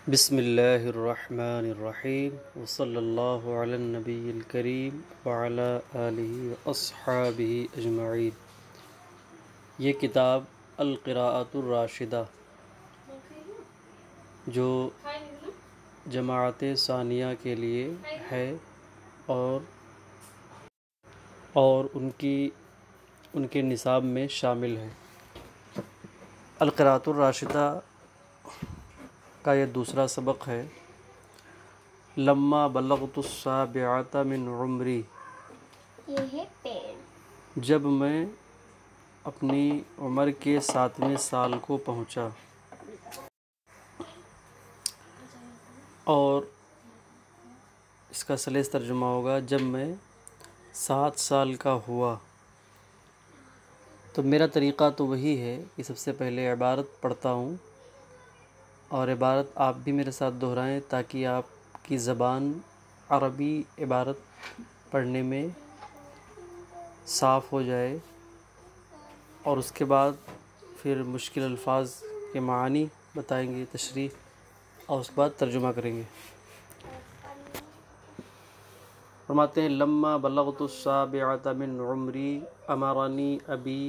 بسم اللہ الرحمن الرحیم وصلی اللہ علی النبی الکریم وعلی آلہ واصحابہ اجمعین۔ یہ کتاب القراءۃ الراشدہ جو جماعت ثانیہ کے لیے ہے اور ان کے نصاب میں شامل ہے۔ القراءۃ الراشدہ کا یہ دوسرا سبق ہے۔ لما بلغت السابعۃ من عمری، یہ ہے پیڑ۔ جب میں اپنی عمر کے 7ویں سال کو پہنچا، اور اس کا سلیس ترجمہ ہوگا جب میں 7 سال کا ہوا۔ تو میرا طریقہ تو وہی ہے کہ سب سے پہلے عبارت پڑھتا ہوں، اور عبارت آپ بھی میرے ساتھ دہرائیں تاکہ آپ کی زبان عربی عبارت پڑھنے میں صاف ہو جائے، اور اس کے بعد پھر مشکل الفاظ کے معانی بتائیں گے، تشریح، اور اس کے بعد ترجمہ کریں گے۔ فرماتے ہیں لما بلغت السابعۃ من عمری امرنی ابی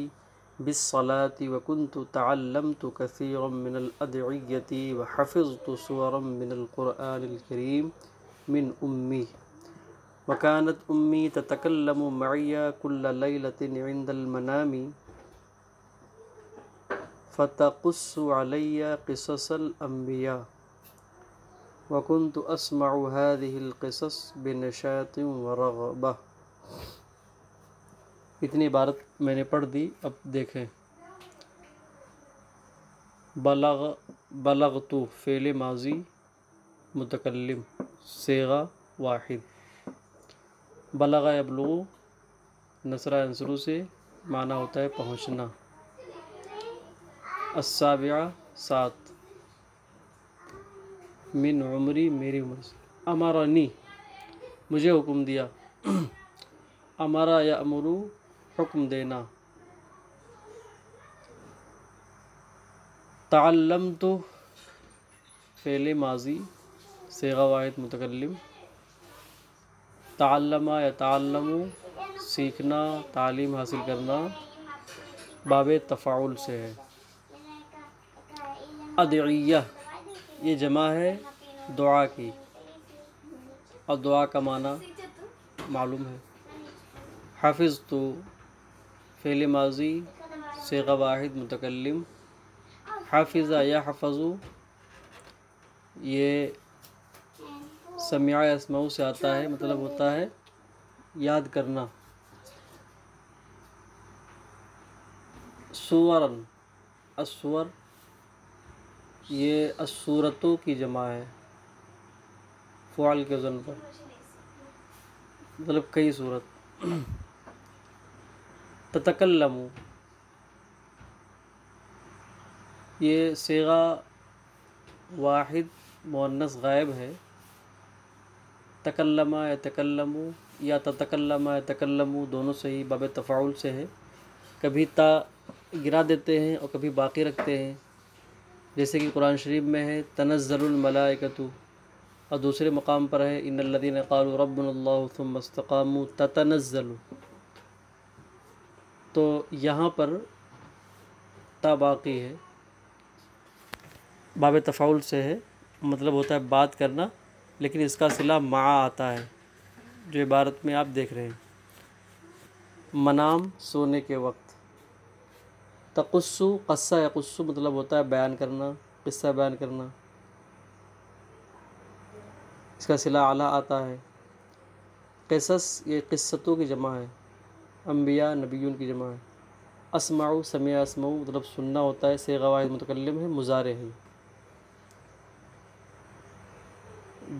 بالصلاة وكنت تعلمت كثيرا من الأدعية وحفظت سورا من القرآن الكريم من أمي، وكانت أمي تتكلم معي كل ليلة عند المنام فتقص علي قصص الأنبياء، وكنت أسمع هذه القصص بنشاط ورغبة۔ اتنی عبارت میں نے پڑھ دی۔ اب دیکھیں، بلغت فعل ماضی متکلم صیغہ واحد، بلغ یبلغ نصرہ عنصرو سے معنی ہوتا ہے پہنچنا، السابعہ 7، من عمری میری عمر سے، امرنی مجھے حکم دیا، امرا یامرو حکم دینا، تعلمت فعل ماضی صیغہ واحد متکلم، تعلم یتعلم سیکھنا، تعلیم حاصل کرنا، باب تفاعل سے ہے۔ ادعیہ یہ جمع ہے دعا کی، اور دعا کا معنی معلوم ہے۔ حفظت فعل ماضی صیغہ واحد متکلم، حافظ یحفظ یہ سمع یسمع سے آتا ہے، مطلب ہوتا ہے یاد کرنا۔ سورن السور یہ السورتوں کی جمع ہے، فعل کے وزن پر، مطلب کئی صورت۔ تتکلم یہ صیغہ واحد مؤنث غائب ہے، تکلم یتکلم یا تتکلم یتکلم دونوں صحیح باب تفاعل سے ہے۔ کبھی تا گرا دیتے ہیں اور کبھی باقی رکھتے ہیں، جیسے کہ قرآن شریف میں ہے تنزل الملائکۃ، اور دوسرے مقام پر ہے ان الذین قالوا ربنا اللہ ثم استقاموا تتنزل۔ تو یہاں پر تا باقی ہے، باب تفاعل سے ہے، مطلب ہوتا ہے بات کرنا، لیکن اس کا صلہ مع آتا ہے جو عبارت میں آپ دیکھ رہے ہیں۔ منام سونے کے وقت، تقص قصہ یقص مطلب ہوتا ہے بیان کرنا، قصہ بیان کرنا، اس کا صلہ اعلیٰ آتا ہے۔ قصص یہ قصتوں کی جمع ہے، انبیاء نبیون کی جمع ہے۔ اسمع سمع اسمع مطلب سننا ہوتا ہے، صیغہ واحد متکلم ہے، مضارع ہے۔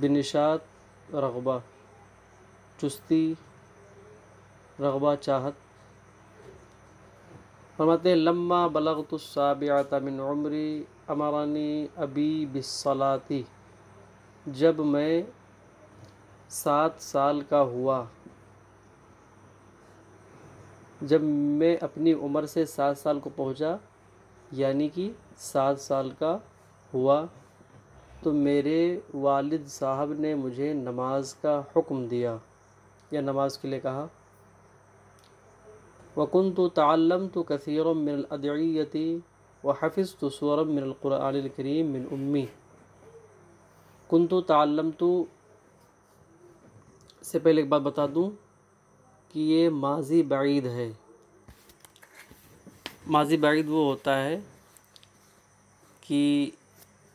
بنشاط رغبہ چستی، رغبہ چاہت۔ فرماتے ہیں لما بلغت السابعۃ من عمری امرنی ابی بالصلاۃ، جب میں 7 سال کا ہوا، جب میں اپنی عمر سے 7 سال کو پہنچا، یعنی کہ 7 سال کا ہوا، تو میرے والد صاحب نے مجھے نماز کا حکم دیا یا نماز کے لیے کہا۔ وَكُنْتُ تَعَلَّمْتُ كَثِيرًا مِنَ الْأَدْعِيَّةِ وَحَفِظْتُ سُورًا مِنَ الْقُرْآنِ الْكَرِيمِ مِنْ أُمِّي۔ كُنْتُ تَعَلَّمْتُ سے پہلے ایک بات بتا دوں کہ یہ ماضی بعید ہے۔ ماضی بعید وہ ہوتا ہے کہ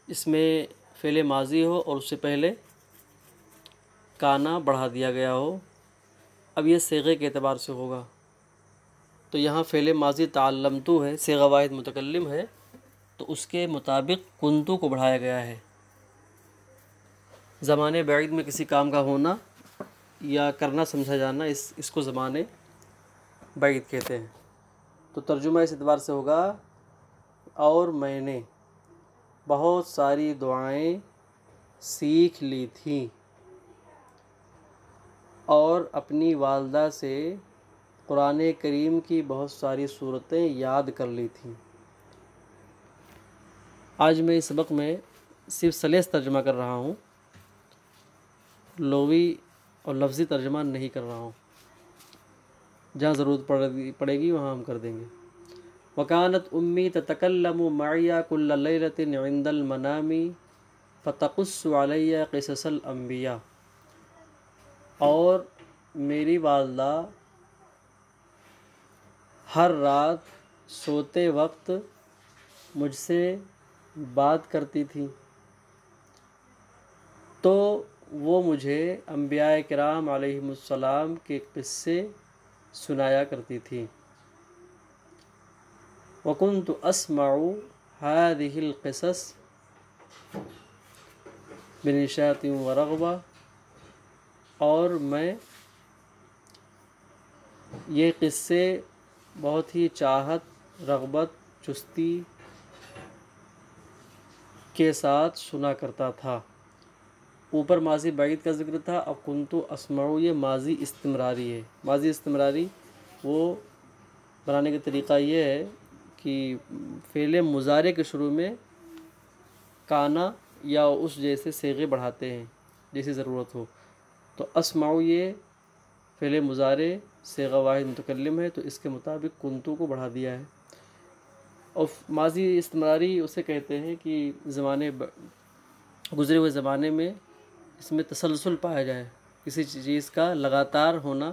اس میں فعل ماضی ہو اور اس سے پہلے کانا بڑھا دیا گیا ہو۔ اب یہ صیغے کے اعتبار سے ہوگا، تو یہاں فعل ماضی تعلمتو ہے، صیغہ واحد متکلم ہے، تو اس کے مطابق کنتو کو بڑھایا گیا ہے۔ زمانے بعید میں کسی کام کا ہونا یا کرنا سمجھا جانا، اس کو زمانے بعید کہتے ہیں۔ تو ترجمہ اس اعتبار سے ہوگا، اور میں نے بہت ساری دعائیں سیکھ لی تھیں اور اپنی والدہ سے قرآن کریم کی بہت ساری صورتیں یاد کر لی تھیں۔ آج میں اس سبق میں صرف سلیس ترجمہ کر رہا ہوں، لغوی اور لفظی ترجمہ نہیں کر رہا ہوں۔ جہاں ضرورت پڑے گی وہاں ہم کر دیں گے۔ وَكَانَتْ أُمِّي تَتَكَلَّمُ مَعِيَ كُلَّ لَيْلَةٍ عِنْدَ الْمَنَامِ فَتَقُصُّ عَلَيَّ قِصَصَ الْأَنْبِيَاءِ، اور میری والدہ ہر رات سوتے وقت مجھ سے بات کرتی تھی تو وہ مجھے انبیاء کرام علیہم السلام کے قصے سنایا کرتی تھی۔ وَكُنْتُ أَسْمَعُ هَذِهِ الْقِصَصِ بِنِشَاطٍ وَرَغْبَةٍ، اور میں یہ قصے بہت ہی چاہت، رغبت، چستی کے ساتھ سنا کرتا تھا۔ اوپر ماضی بعید کا ذکر تھا، اب کنتو اسمعو یہ ماضی استمراری ہے۔ ماضی استمراری وہ بنانے کا طریقہ یہ ہے کہ فعل مضارع کے شروع میں کانا یا اس جیسے صیغے بڑھاتے ہیں جیسی ضرورت ہو۔ تو اسمعو یہ فعل مضارع صیغہ واحد متکلم ہے، تو اس کے مطابق کنتو کو بڑھا دیا ہے۔ اور ماضی استمراری اسے کہتے ہیں کہ گزرے ہوئے زمانے میں اس میں تسلسل پایا جائے، کسی چیز کا لگاتار ہونا۔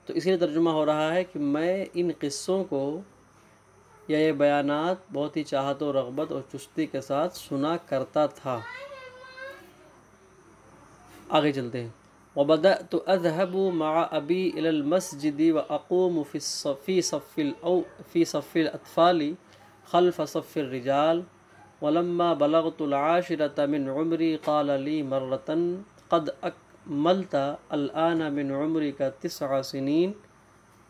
تو اسی لیے ترجمہ ہو رہا ہے کہ میں ان قصوں کو یا یہ بیانات بہت ہی چاہت و رغبت اور چستی کے ساتھ سنا کرتا تھا۔ آگے چلتے ہیں۔ وَبَدَأْتُ أَذْهَبُ مَعَ أَبِي إِلَى الْمَسْجِدِ وَأَقُومُ فِي صَفِّ الْأَطْفَالِ خَلْفَ صَفِّ الرِّجَالِ وَلَمَّا بَلَغْتُ الْعَاشِرَةَ مِنْ عُمْرِي قَالَ لِي مَرَّةً قَدْ أَكْمَلْتَ الْآنَ مِنْ عُمْرِكَ 9 سِنِينَ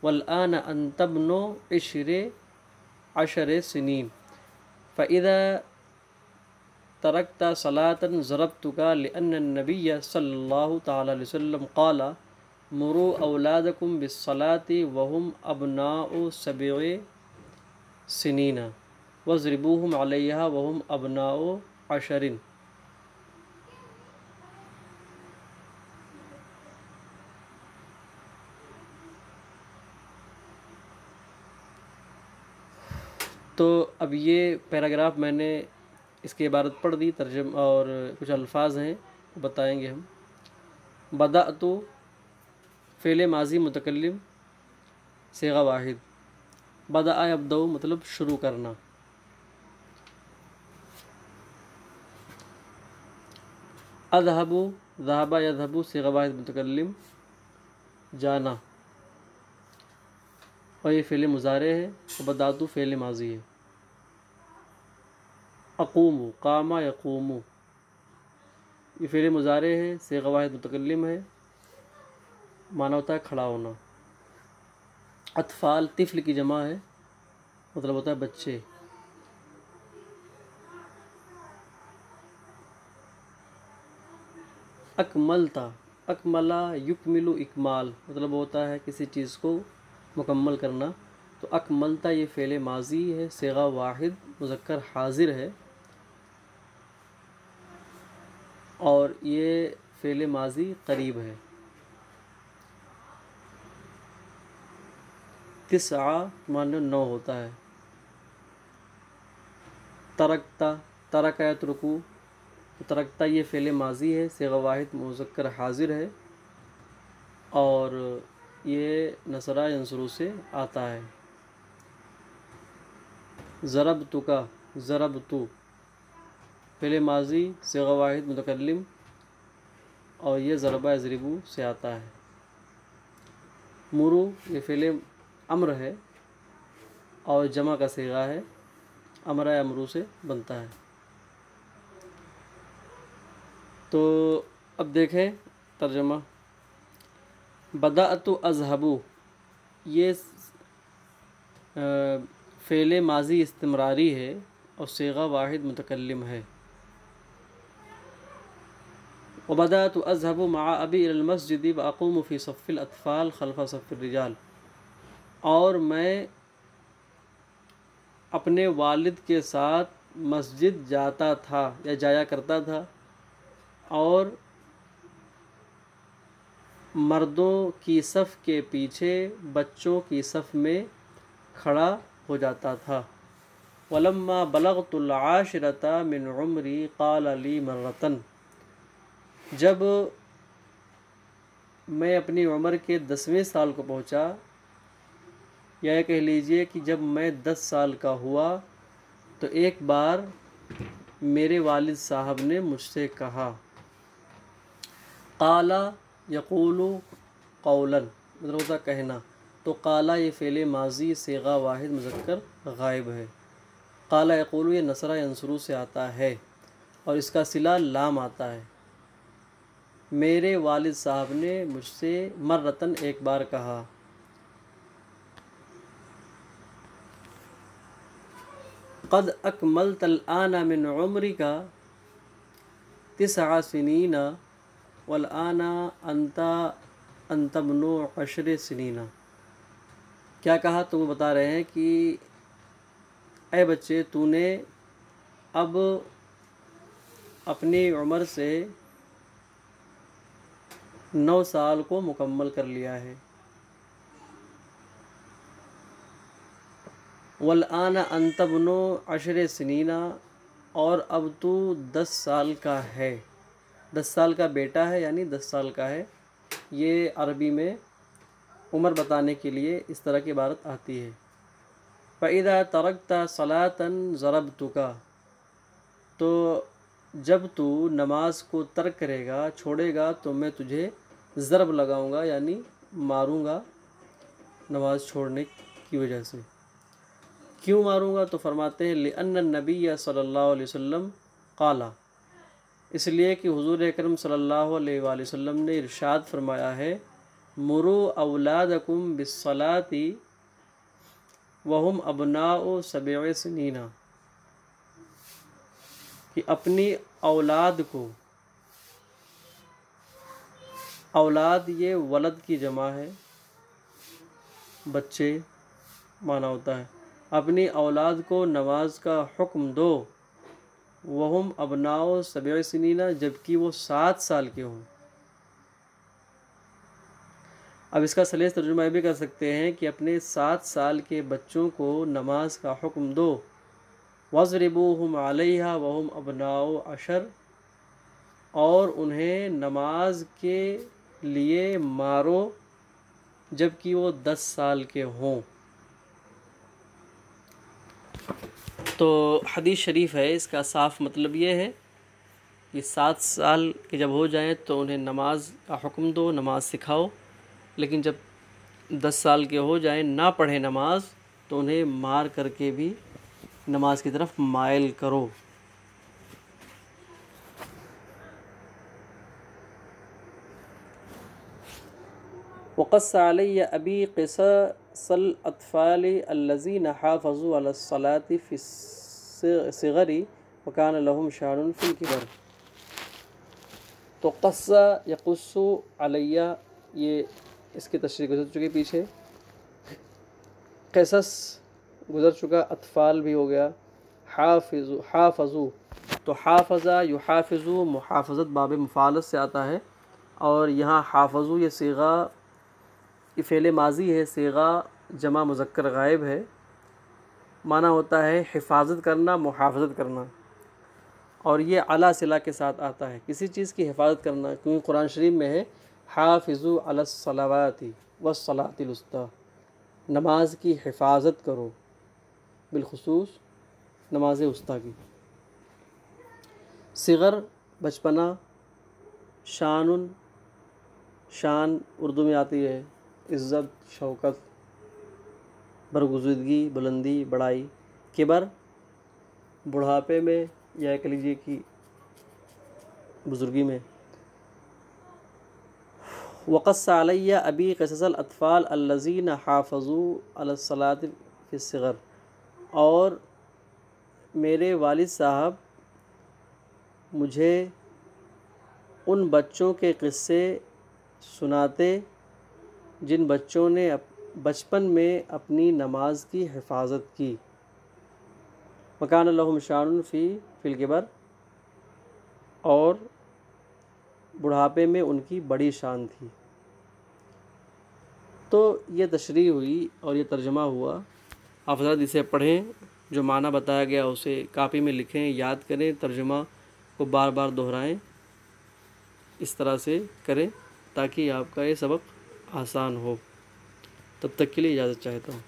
وَالْآنَ أَنْتَ ابْنُ 10 سِنِينَ فَإِذَا تركت صلاة ضربتك لأن النبي صلى الله تعالى عليه وسلم قال مروا أولادكم بالصلاة وهم أبناء 7 سنين واضربوهم عليها وهم أبناء 10۔ تو اب یہ پیراگراف میں نے اس کی عبارت پڑھ دی، ترجمہ اور کچھ الفاظ ہیں بتائیں گے ہم۔ بدأت فعل ماضی متکلم صیغہ واحد، بدأ یبدأ مطلب شروع کرنا۔ اذهب ذهب يذهب صیغہ واحد متکلم جانا، اور یہ فعل مضارع ہے، بدأت فعل ماضی ہے۔ اقوم قام یقوم، یہ فعل مضارع ہے، صیغہ واحد متکلم ہے، معنی ہوتا ہے کھڑا ہونا۔ اطفال طفل کی جمع ہے، مطلب ہوتا ہے بچے۔ اکملتا اکملا یکمل اکمال، مطلب ہوتا ہے کسی چیز کو مکمل کرنا۔ تو اکملتا یہ فعل ماضی ہے، صیغہ واحد مذکر حاضر ہے، اور یہ فعل ماضی قریب ہے۔ تسعہ معنی 9 ہوتا ہے۔ ترکتا، ترک یترکو، ترکتا یہ فعل ماضی ہے، صیغہ واحد مذکر حاضر ہے اور یہ نصرہ ینصرو سے آتا ہے۔ ضربتک، ضربتو فعل ماضی صیغہ واحد متکلم اور یہ ضربہ یضربو سے آتا ہے۔ مرو یہ فعل امر ہے اور جمع کا صیغہ ہے، امرا امرو سے بنتا ہے۔ تو اب دیکھیں ترجمہ۔ بدأت اذهب یہ فعل ماضی استمراری ہے اور صیغہ واحد متکلم ہے۔ وبدأت اذهب مع ابی الى المسجد واقوم في صف الاطفال خلف صف الرجال، اور میں اپنے والد کے ساتھ مسجد جاتا تھا یا جایا کرتا تھا اور مردوں کی صف کے پیچھے بچوں کی صف میں کھڑا ہو جاتا تھا۔ ولما بلغت العاشرة من عمری قال لی مرتن، جب میں اپنی عمر کے 10ویں سال کو پہنچا، یا یہ کہہ لیجئے کہ جب میں 10 سال کا ہوا تو ایک بار میرے والد صاحب نے مجھ سے کہا، قال یقول قولا مطلب ہوتا کہنا، تو قالا یہ فعل ماضی صیغہ واحد مذکر غائب ہے، قال یقول یہ نصرہ ینصرو سے آتا ہے اور اس کا صلہ لام آتا ہے۔ میرے والد صاحب نے مجھ سے مرتن ایک بار کہا۔ قد اکملت الآن من عمرک 9 سنین والآن انت ابن 10 سنین، کیا کہا؟ تو وہ بتا رہے ہیں کہ اے بچے تو نے اب اپنی عمر سے 9 سال کو مکمل کر لیا ہے۔ والآن انت ابن 10 سنین، اور اب تو 10 سال کا ہے، 10 سال کا بیٹا ہے، یعنی 10 سال کا ہے۔ یہ عربی میں عمر بتانے کے لیے اس طرح کی عبارت آتی ہے۔ فَإِذَا تَرَكْتَ صَلَاةً ضَرَبْتُكَ، تو جب تو نماز کو ترک کرے گا، چھوڑے گا، تو میں تجھے ضرب لگاؤں گا، یعنی ماروں گا نماز چھوڑنے کی وجہ سے۔ کیوں ماروں گا؟ تو فرماتے ہیں لِأَنَّ النَّبِيَّ صلی اللہ علیہ وسلم قال، اس لیے کہ حضور اکرم صلی اللہ علیہ وآلہ وسلم نے ارشاد فرمایا ہے، مروا اولادکم بالصلاۃ وہم ابناء 7 سنین، کہ اپنی اولاد کو، اولاد یہ ولد کی جمع ہے، بچے معنی ہوتا ہے، اپنی اولاد کو نماز کا حکم دو، وہم ابناء 7 سنین، جبکہ وہ 7 سال کے ہوں۔ اب اس کا سلیس ترجمہ یہ بھی کر سکتے ہیں کہ اپنے 7 سال کے بچوں کو نماز کا حکم دو، وَاضْرِبُوهُمْ عَلَيْهَا وَهُمْ أَبْنَاءُ 10، اور انہیں نماز کے لیے مارو جبکہ وہ 10 سال کے ہوں۔ تو حدیث شریف ہے، اس کا صاف مطلب یہ ہے کہ 7 سال کے جب ہو جائیں تو انہیں نماز کا حکم دو، نماز سکھاؤ، لیکن جب 10 سال کے ہو جائیں نہ پڑھیں نماز تو انہیں مار کر کے بھی نماز کی طرف مائل کرو۔ وقص علی ابی قصص الاطفال الذین حافظوا علی الصلاۃ فی الصغر وکان لهم شأن فی الکبر۔ تو قص یقص علی، یہ اس کی تشریح گزر چکی پیچھے، قصص گزر چکا، اطفال بھی ہو گیا، حافظو، تو تو حافظہ یحافظو محافظت باب مفعلت سے آتا ہے، اور یہاں حافظو یہ صیغہ یہ فعل ماضی ہے، صیغہ جمع مذکر غائب ہے، معنی ہوتا ہے حفاظت کرنا، محافظت کرنا، اور یہ علی صلہ کے ساتھ آتا ہے، کسی چیز کی حفاظت کرنا، کیونکہ قرآن شریف میں ہے حافظوا علی الصلوات والصلاۃ الوسطی، نماز کی حفاظت کرو، بالخصوص نماز وسطیٰ کی۔ صغر بچپنا، شان شان اردو میں آتی ہے عزت، شوکت، برگزیدگی، بلندی، بڑائی۔ کبر بڑھاپے میں یا کہہ لیجیے کہ بزرگی میں۔ وقص علی ابی قصص الاطفال الذین حافظوا علی الصلاۃ فی الصغر، اور میرے والد صاحب مجھے ان بچوں کے قصے سناتے جن بچوں نے بچپن میں اپنی نماز کی حفاظت کی۔ وکان لہم شان فی الکبر، اور بڑھاپے میں ان کی بڑی شان تھی۔ تو یہ تشریح ہوئی اور یہ ترجمہ ہوا، آپ حضرات اسے پڑھیں، جو معنی بتایا گیا اسے کاپی میں لکھیں، یاد کریں، ترجمہ کو بار بار دہرائیں، اس طرح سے کریں تاکہ آپ کا یہ سبق آسان ہو۔ تب تک کے لیے اجازت چاہتا ہوں۔